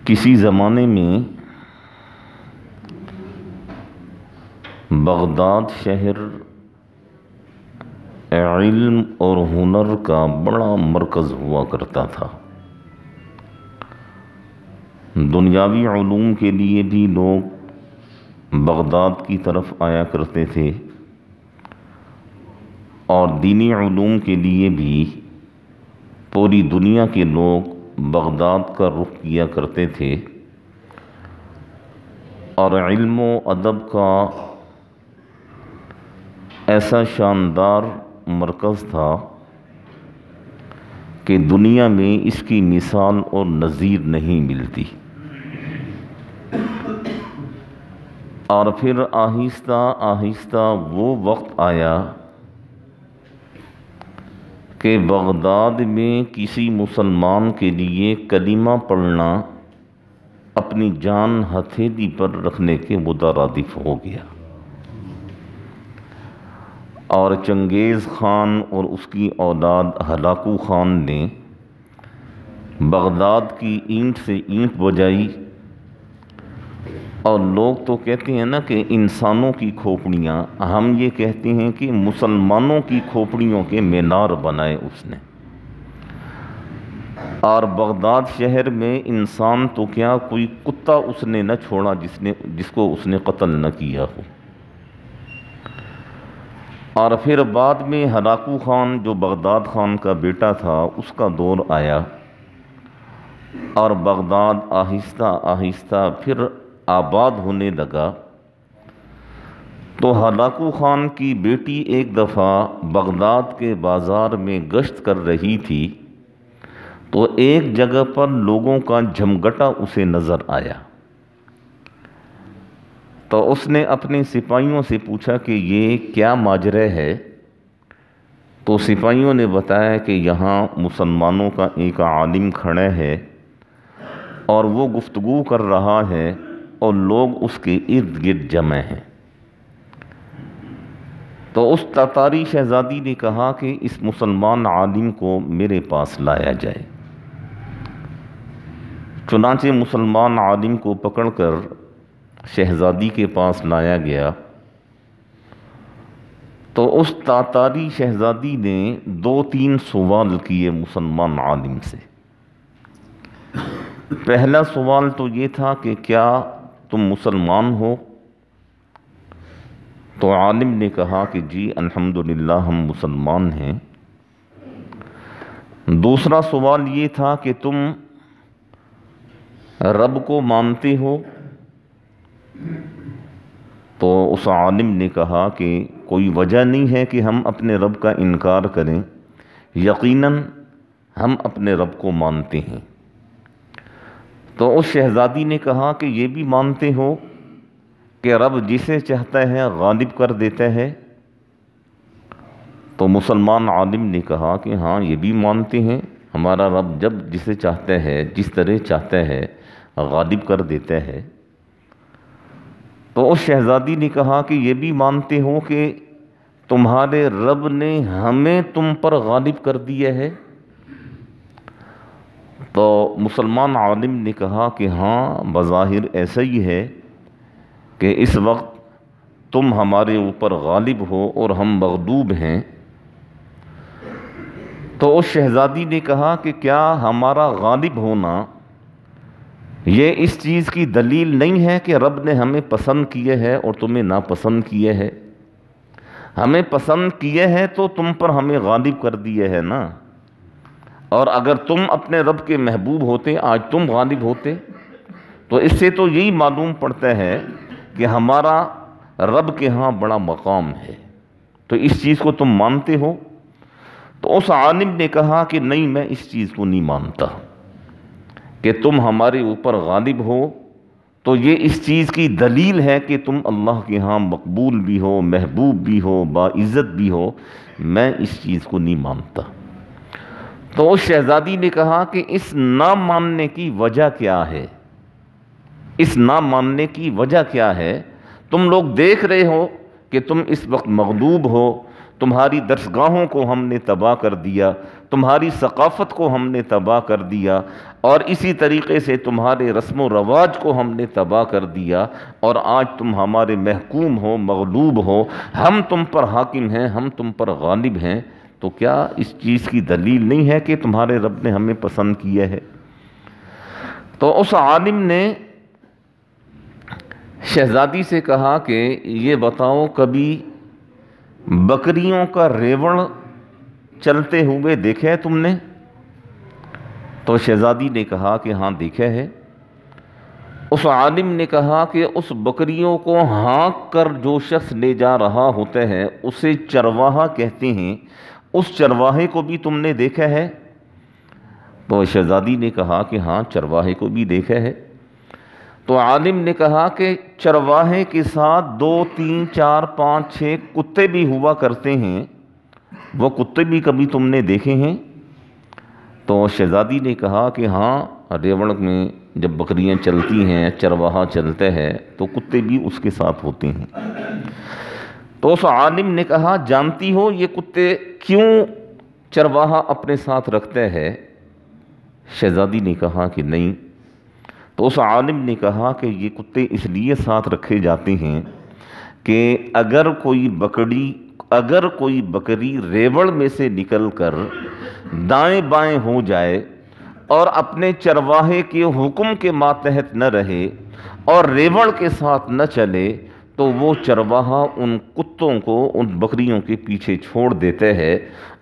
کسی زمانے میں بغداد شہر علم اور ہنر کا بڑا مرکز ہوا کرتا تھا۔ دنیاوی علوم کے لیے بھی لوگ بغداد کی طرف آیا کرتے تھے اور دینی علوم کے لیے بھی پوری دنیا کے لوگ بغداد کا رخ کیا کرتے تھے، اور علم و ادب کا ایسا شاندار مرکز تھا کہ دنیا میں اس کی مثال اور نظیر نہیں ملتی۔ اور پھر آہستہ آہستہ وہ وقت آیا کہ بغداد میں کسی مسلمان کے لیے کلمہ پڑھنا اپنی جان ہتھیلی پر رکھنے کے مترادف ہو گیا، اور چنگیز خان اور اس کی اولاد ہلاکو خان نے بغداد کی اینٹ سے اینٹ بجائی، اور لوگ تو کہتے ہیں نا کہ انسانوں کی کھوپڑیاں، ہم یہ کہتے ہیں کہ مسلمانوں کی کھوپڑیوں کے مینار بنائے اس نے۔ اور بغداد شہر میں انسان تو کیا، کوئی کتا اس نے نہ چھوڑا جس کو اس نے قتل نہ کیا ہو۔ اور پھر بعد میں ہلاکو خان جو بغداد خان کا بیٹا تھا، اس کا دور آیا، اور بغداد آہستہ آہستہ پھر آباد ہونے لگا۔ تو ہلاکو خان کی بیٹی ایک دفعہ بغداد کے بازار میں گشت کر رہی تھی، تو ایک جگہ پر لوگوں کا جھمگٹا اسے نظر آیا، تو اس نے اپنے سپاہیوں سے پوچھا کہ یہ کیا ماجرا ہے؟ تو سپاہیوں نے بتایا کہ یہاں مسلمانوں کا ایک عالم کھڑا ہے اور وہ گفتگو کر رہا ہے اور لوگ اس کے ارد گرد جمع ہیں۔ تو اس تاتاری شہزادی نے کہا کہ اس مسلمان عالم کو میرے پاس لایا جائے۔ چنانچہ مسلمان عالم کو پکڑ کر شہزادی کے پاس لایا گیا، تو اس تاتاری شہزادی نے 2-3 سوال کیے مسلمان عالم سے۔ پہلا سوال تو یہ تھا کہ کیا تم مسلمان ہو؟ تو عالم نے کہا کہ جی الحمدللہ ہم مسلمان ہیں۔ دوسرا سوال یہ تھا کہ تم رب کو مانتے ہو؟ تو اس عالم نے کہا کہ کوئی وجہ نہیں ہے کہ ہم اپنے رب کا انکار کریں، یقیناً ہم اپنے رب کو مانتے ہیں۔ تو اس شہزادی نے کہا کہ یہ بھی مانتے ہو کہ رب جسے چاہتا ہے غالب کر دیتا ہے؟ تو مسلمان عالم نے کہا کہ ہاں یہ بھی مانتے ہیں، ہمارا رب جب جسے چاہتا ہے جس طرح چاہتا ہے غالب کر دیتا ہے۔ تو اس شہزادی نے کہا کہ یہ بھی مانتے ہو کہ تمہارے رب نے ہمیں تم پر غالب کر دیا ہے؟ تو مسلمان عالم نے کہا کہ ہاں بظاہر ایسا ہی ہے کہ اس وقت تم ہمارے اوپر غالب ہو اور ہم مغلوب ہیں۔ تو اس شہزادی نے کہا کہ کیا ہمارا غالب ہونا یہ اس چیز کی دلیل نہیں ہے کہ رب نے ہمیں پسند کیا ہے اور تمہیں ناپسند کیا ہے؟ ہمیں پسند کیا ہے تو تم پر ہمیں غالب کر دیا ہے نا، اور اگر تم اپنے رب کے محبوب ہوتے آج تم غالب ہوتے۔ تو اس سے تو یہی معلوم پڑتا ہے کہ ہمارا رب کے ہاں بڑا مقام ہے، تو اس چیز کو تم مانتے ہو؟ تو اس عالم نے کہا کہ نہیں، میں اس چیز کو نہیں مانتا کہ تم ہمارے اوپر غالب ہو، تو یہ اس چیز کی دلیل ہے کہ تم اللہ کے ہاں مقبول بھی ہو، محبوب بھی ہو، باعزت بھی ہو، میں اس چیز کو نہیں مانتا۔ تو اس شہزادی نے کہا کہ اس نہ ماننے کی وجہ کیا ہے؟ اس نہ ماننے کی وجہ کیا ہے؟ تم لوگ دیکھ رہے ہو کہ تم اس وقت مغلوب ہو، تمہاری درسگاہوں کو ہم نے تباہ کر دیا، تمہاری ثقافت کو ہم نے تباہ کر دیا، اور اسی طریقے سے تمہارے رسم و رواج کو ہم نے تباہ کر دیا، اور آج تم ہمارے محکوم ہو، مغلوب ہو، ہم تم پر حاکم ہیں، ہم تم پر غالب ہیں۔ تو کیا اس چیز کی دلیل نہیں ہے کہ تمہارے رب نے ہمیں پسند کیا ہے؟ تو اس عالم نے شہزادی سے کہا کہ یہ بتاؤ کبھی بکریوں کا ریوڑ چلتے ہوئے دیکھے تم نے؟ تو شہزادی نے کہا کہ ہاں دیکھا ہے۔ اس عالم نے کہا کہ اس بکریوں کو ہانک کر جو شخص لے جا رہا ہوتا ہے اسے چرواہا کہتے ہیں، اس چرواہے کو بھی تم نے دیکھا ہے؟ تو شہزادی نے کہا کہ ہاں چرواہے کو بھی دیکھا ہے۔ تو عالم نے کہا کہ چرواہے کے ساتھ 2 3 4 5 6 کتے بھی ہوا کرتے ہیں، وہ کتے بھی کبھی تم نے دیکھے ہیں؟ تو شہزادی نے کہا کہ ہاں ریوڑ میں جب بکریاں چلتی ہیں، چرواہا چلتا ہے تو کتے بھی اس کے ساتھ ہوتے ہیں۔ تو اس عالم نے کہا جانتی ہو یہ کتے کیوں چرواہا اپنے ساتھ رکھتا ہے؟ شہزادی نے کہا کہ نہیں۔ تو اس عالم نے کہا کہ یہ کتے اس لیے ساتھ رکھے جاتے ہیں کہ اگر کوئی بکری ریوڑ میں سے نکل کر دائیں بائیں ہو جائے اور اپنے چرواہے کے حکم کے ماتحت نہ رہے اور ریوڑ کے ساتھ نہ چلے تو وہ چرواہا ان کتوں کو ان بکریوں کے پیچھے چھوڑ دیتے ہے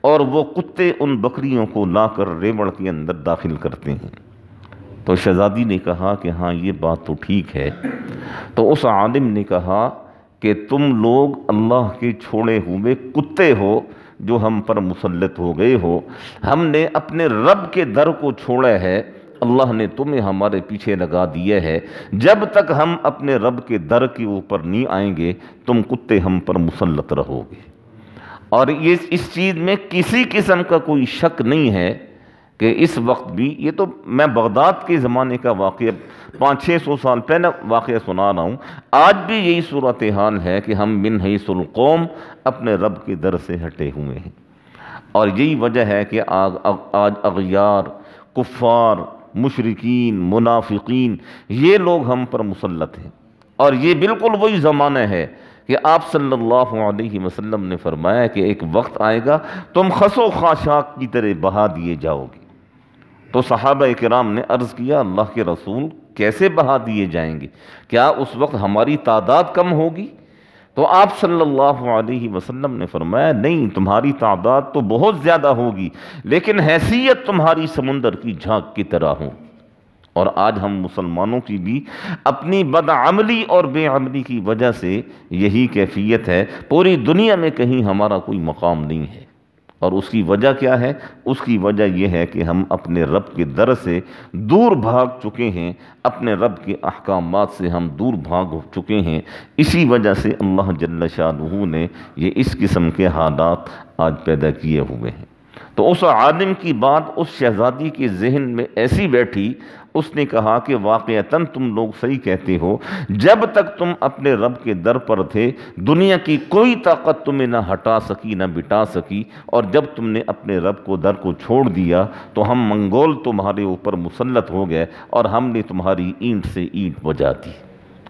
اور وہ کتے ان بکریوں کو لا کر ریوڑ کے اندر داخل کرتے ہیں۔ تو شہزادی نے کہا کہ ہاں یہ بات تو ٹھیک ہے۔ تو اس عالم نے کہا کہ تم لوگ اللہ کے چھوڑے ہوئے کتے ہو جو ہم پر مسلط ہو گئے ہو، ہم نے اپنے رب کے در کو چھوڑا ہے، اللہ نے تمہیں ہمارے پیچھے لگا دیا ہے، جب تک ہم اپنے رب کے در کے اوپر نہیں آئیں گے تم کتے ہم پر مسلط رہو گے۔ اور اس چیز میں کسی قسم کا کوئی شک نہیں ہے کہ اس وقت بھی، یہ تو میں بغداد کے زمانے کا واقعہ 500-600 سال پہلے واقعہ سنا رہا ہوں، آج بھی یہی صورتحال ہے کہ ہم من حیث القوم اپنے رب کے در سے ہٹے ہوئے ہیں، اور یہی وجہ ہے کہ آج اغیار، کفار، مشرکین، منافقین یہ لوگ ہم پر مسلط ہیں۔ اور یہ بالکل وہی زمانہ ہے کہ آپ صلی اللہ علیہ وسلم نے فرمایا کہ ایک وقت آئے گا تم خس و خاشاک کی طرح بہا دیے جاؤ گے۔ تو صحابہ کرام نے عرض کیا اللہ کے رسول کیسے بہا دیے جائیں گے؟ کیا اس وقت ہماری تعداد کم ہوگی؟ تو آپ صلی اللہ علیہ وسلم نے فرمایا نہیں، تمہاری تعداد تو بہت زیادہ ہوگی لیکن حیثیت تمہاری سمندر کی جھاگ کی طرح ہو۔ اور آج ہم مسلمانوں کی بھی اپنی بدعملی اور بے عملی کی وجہ سے یہی کیفیت ہے، پوری دنیا میں کہیں ہمارا کوئی مقام نہیں ہے۔ اور اس کی وجہ کیا ہے؟ اس کی وجہ یہ ہے کہ ہم اپنے رب کے در سے دور بھاگ چکے ہیں، اپنے رب کے احکامات سے ہم دور بھاگ چکے ہیں۔ اسی وجہ سے اللہ جل شانہ نے یہ اس قسم کے حالات آج پیدا کیے ہوئے ہیں۔ تو اس عالم کی بات اس شہزادی کے ذہن میں ایسی بیٹھی، اس نے کہا کہ واقعتاً تم لوگ صحیح کہتے ہو، جب تک تم اپنے رب کے در پر تھے دنیا کی کوئی طاقت تمہیں نہ ہٹا سکی نہ بٹا سکی، اور جب تم نے اپنے رب کو در کو چھوڑ دیا تو ہم منگول تمہارے اوپر مسلط ہو گئے اور ہم نے تمہاری اینٹ سے اینٹ بجا دی۔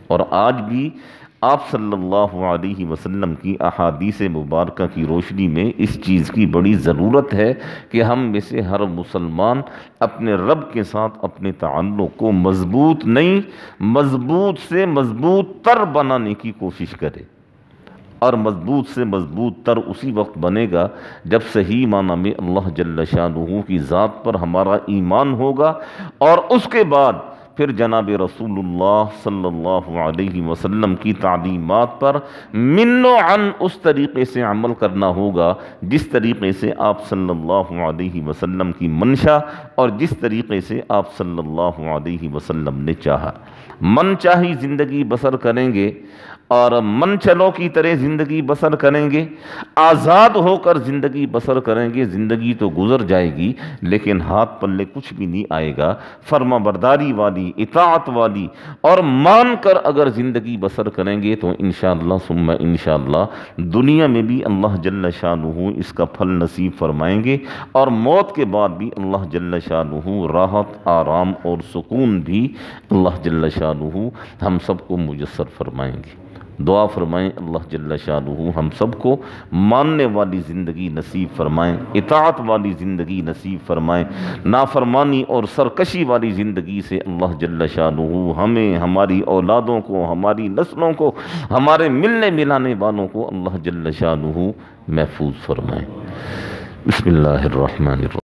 اور آج بھی آپ صلی اللہ علیہ وسلم کی احادیث مبارکہ کی روشنی میں اس چیز کی بڑی ضرورت ہے کہ ہم میں سے ہر مسلمان اپنے رب کے ساتھ اپنے تعلق کو مضبوط نہیں، مضبوط سے مضبوط تر بنانے کی کوشش کرے۔ اور مضبوط سے مضبوط تر اسی وقت بنے گا جب صحیح معنی میں اللہ جل شانہ کی ذات پر ہمارا ایمان ہوگا، اور اس کے بعد پھر جناب رسول اللہ صلی اللہ علیہ وسلم کی تعلیمات پر من و عن اس طریقے سے عمل کرنا ہوگا جس طریقے سے آپ صلی اللہ علیہ وسلم کی منشا اور جس طریقے سے آپ صلی اللہ علیہ وسلم نے چاہا۔ من چاہی زندگی بسر کریں گے اور من چلو کی طرح زندگی بسر کریں گے، آزاد ہو کر زندگی بسر کریں گے، زندگی تو گزر جائے گی لیکن ہاتھ پلے کچھ بھی نہیں آئے گا۔ فرما برداری والی والی، اطاعت والی اور مان کر اگر زندگی بسر کریں گے تو انشاءاللہ ثم انشاءاللہ دنیا میں بھی اللہ جل شانہ اس کا پھل نصیب فرمائیں گے، اور موت کے بعد بھی اللہ جل شانہ راحت، آرام اور سکون بھی اللہ جل شانہ ہم سب کو میسر فرمائیں گے۔ دعا فرمائیں اللہ جل شانہ ہم سب کو ماننے والی زندگی نصیب فرمائیں، اطاعت والی زندگی نصیب فرمائیں، نافرمانی اور سرکشی والی زندگی سے اللہ جل شانہ ہمیں، ہماری اولادوں کو، ہماری نسلوں کو، ہمارے ملنے ملانے والوں کو اللہ جل شانہ محفوظ فرمائیں۔ بسم اللہ الرحمن الرحیم۔